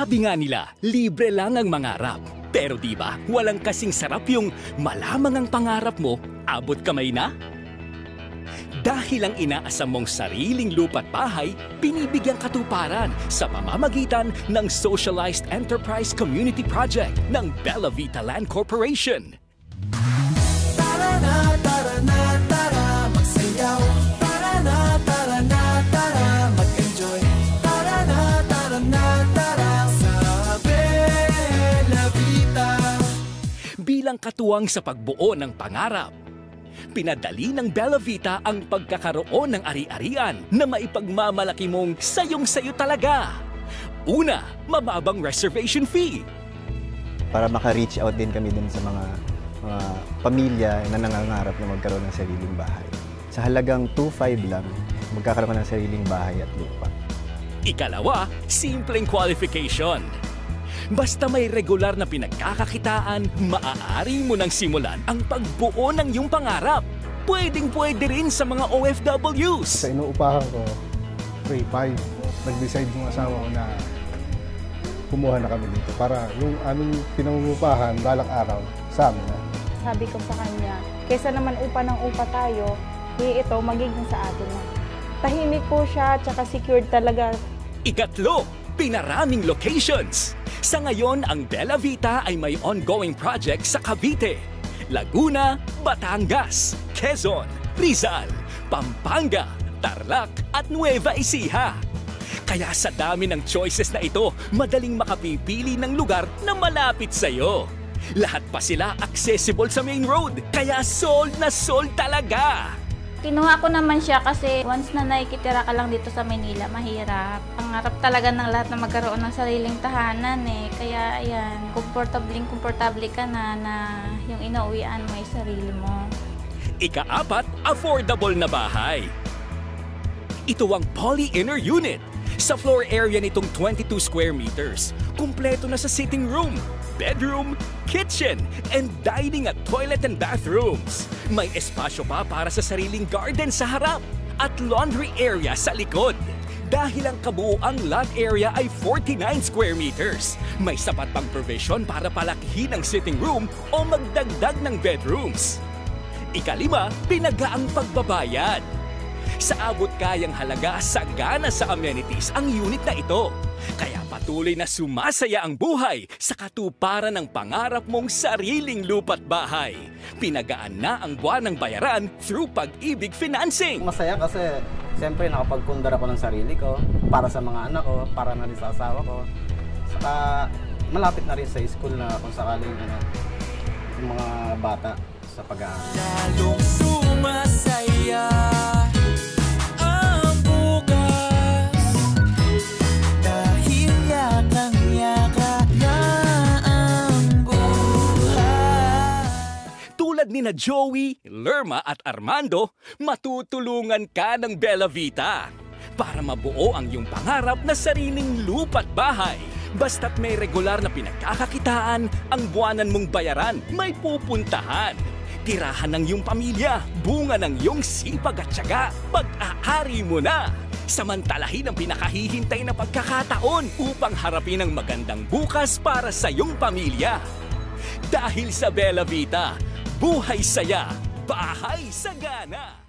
Sabi nga nila, libre lang ang mangarap. Pero di ba, walang kasing sarap yung malamang ang pangarap mo, abot kamay na? Dahil ang inaasam mong sariling lupa't bahay, binibigyang katuparan sa pamamagitan ng Socialized Enterprise Community Project ng Bella Vita Land Corporation. Tara na, tara, magsayaw. Tara na, tara, mag-enjoy. Tara na, tara, sa Bella Vita. Bilang katuwang sa pagbuo ng pangarap, pinadali ng Bella Vita ang pagkakaroon ng ari-arian na maipagmamalaki mong sayong-sayo talaga. Una, mababang reservation fee. Para maka-reach out din kami dun sa mga pamilya na nangangarap na magkaroon ng sariling bahay. Sa halagang 2.5 lang, magkakaroon ka ng sariling bahay at lupa. Ikalawa, simpleng qualification. Basta may regular na pinagkakakitaan, maaari mo nang simulan ang pagbuo ng iyong pangarap. Pwedeng-pwede rin sa mga OFWs. Sa inuupahan ko, 3-5. Nag-decide yung asawa ko na kumuha na kami dito para yung aming pinangungupahan balang araw sa amin na. Sabi ko sa kanya, kesa naman upa ng upa tayo, ito magiging sa atin na. Tahimik po siya, tsaka secured talaga. Ikatlo, pinaraming locations. Sa ngayon, ang Bella Vita ay may ongoing project sa Cavite, Laguna, Batangas, Quezon, Rizal, Pampanga, Tarlac at Nueva Ecija. Kaya sa dami ng choices na ito, madaling makapipili ng lugar na malapit sa iyo. Lahat pa sila accessible sa main road, kaya sold na sold talaga! Kinuha ko naman siya kasi once na nakikitira ka lang dito sa Manila, mahirap. Pangarap talaga ng lahat na magkaroon ng sariling tahanan eh. Kaya ayan, komportable ka na yung inauwian mo ay sarili mo. Ika-apat, affordable na bahay. Ito ang Poly Inner Unit. Sa floor area nitong 22 square meters, kumpleto na sa sitting room, bedroom, kitchen, and dining at toilet and bathrooms. May espasyo pa para sa sariling garden sa harap at laundry area sa likod. Dahil ang kabuuang lot area ay 49 square meters, may sapat pang provision para palakihin ang sitting room o magdagdag ng bedrooms. Ikalima, pinagaang pagbabayad. Sa abot kayang halaga, sagana sa amenities ang unit na ito. Kaya patuloy na sumasaya ang buhay sa katuparan ng pangarap mong sariling lupa't bahay. Pinagaan na ang buwan ng bayaran through Pag-ibig Financing. Masaya kasi siyempre nakapagpundar ako ng sarili ko para sa mga anak ko, para na rin sa asawa ko. Saka malapit na rin sa school na kung sakaling yung mga bata sa pag-aaral. Lalong sumasaya. Tulad nina Joey, Lerma at Armando, matutulungan ka ng Bella Vita para mabuo ang iyong pangarap na sariling lupa't bahay. Basta't may regular na pinagkakakitaan, ang buwanan mong bayaran may pupuntahan. Tirahan ng iyong pamilya, bunga ng iyong sipag at tiyaga, pag-aari mo na. Samantalahin ang pinakahihintay na pagkakataon upang harapin ang magandang bukas para sa iyong pamilya. Dahil sa Bella Vita, buhay saya, bahay sagana!